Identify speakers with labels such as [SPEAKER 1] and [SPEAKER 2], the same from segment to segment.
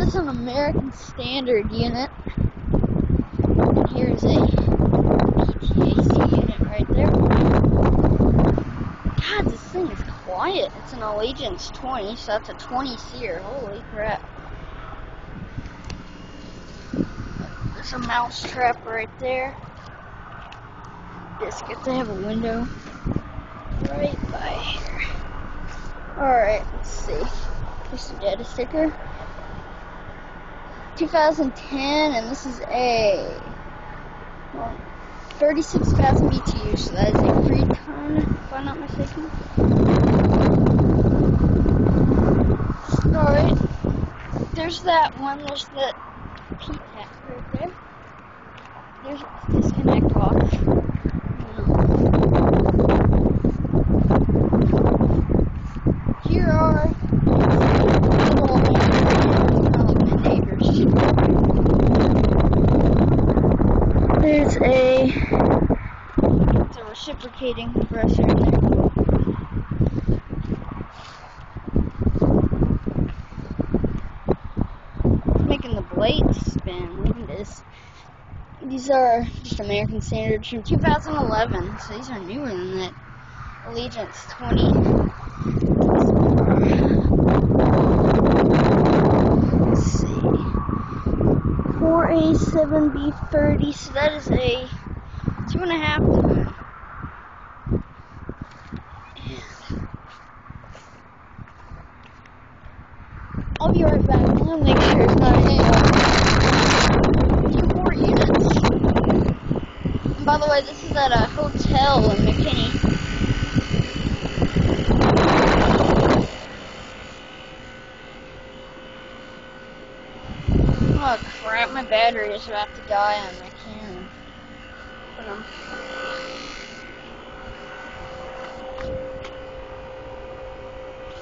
[SPEAKER 1] Here's an American Standard unit. And here's a PTAC unit right there. God, this thing is quiet. It's an Allegiance 20, so that's a 20 seer. Holy crap. There's a mouse trap right there. Biscuit, they have a window right by here. Alright, let's see. Here's the data sticker. 2010, and this is a 36,000 BTU, so that is a free ton, if I'm not mistaken. Alright, there's that one, there's the P-tap right there. There's a disconnect box. Here are little like my neighbors. There's it's a reciprocating compressor in there. Making the blades spin. Look at this. These are just American Standards from 2011, so these are newer than that Allegiance 20. Let's see. 4A7B30, so that is a 2.5 ton. I'll be right back. I'm gonna make sure it's not a few more units. And by the way, this is at a hotel in McKinney. Oh crap, my battery is about to die on my Canon.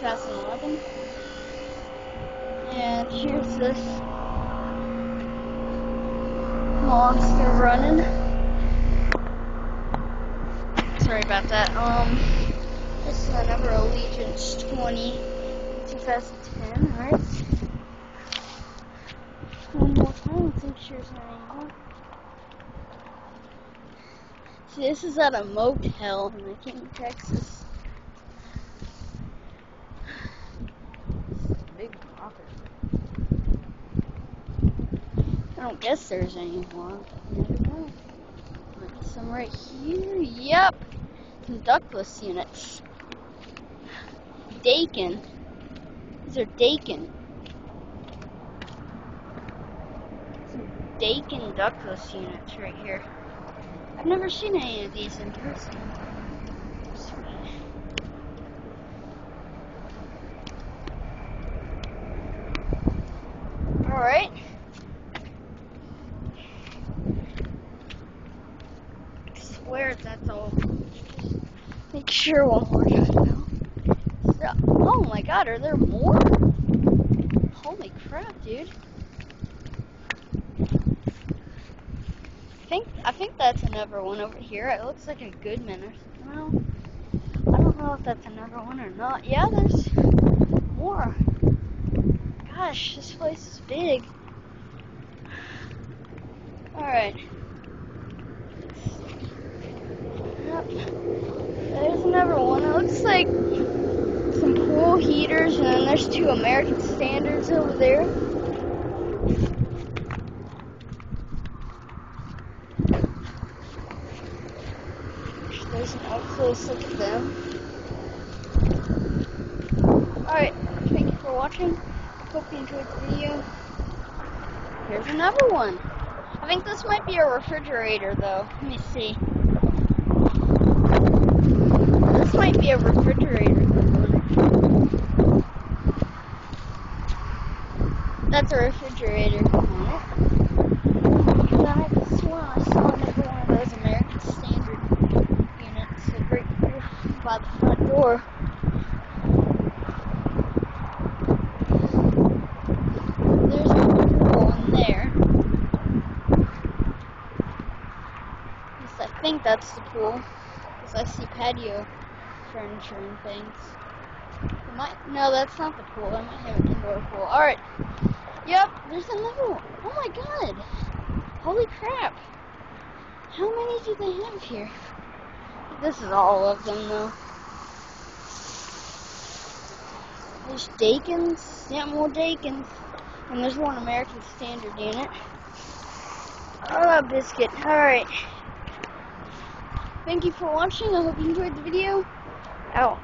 [SPEAKER 1] 2011. And here's this monster running. Sorry about that. This is another Allegiance 20, 2010, right? One more time, I don't think there's anymore. See, this is at a motel in McKinney, Texas. This is a big rocket. I don't guess there's any more. Never know. Might be some right here. Yep. Some ductless units. Daikin. These are Daikin. Some Daikin ductless units right here. I've never seen any of these in person. Sweet. Alright. I swear that's all. Make sure one more time. So, oh my god, are there more? Holy crap, dude. I think that's another one over here. It looks like a Goodman or something. Well, I don't know if that's another one or not. Yeah, there's more. Gosh, this place is big. Alright. Yep. There's another one. It looks like some pool heaters, and then there's two American Standards over there. There's an up close look at them. Alright, thank you for watching. Hope you enjoyed the video. Here's another one. I think this might be a refrigerator though. Let me see. This might be a refrigerator. That's a refrigerator. Because I could swear I saw another one of those American Standard units right here by the front door. There's a one there. At least I think that's the pool. Because I see patio furniture and things. No, that's not the pool. I might have an indoor pool. Alright. Yep, there's another one. Oh my god. Holy crap. How many do they have here? This is all of them though. There's Daikins. Yeah, more Daikins. And there's one American Standard unit. Oh, biscuit. Alright. Thank you for watching. I hope you enjoyed the video. Out.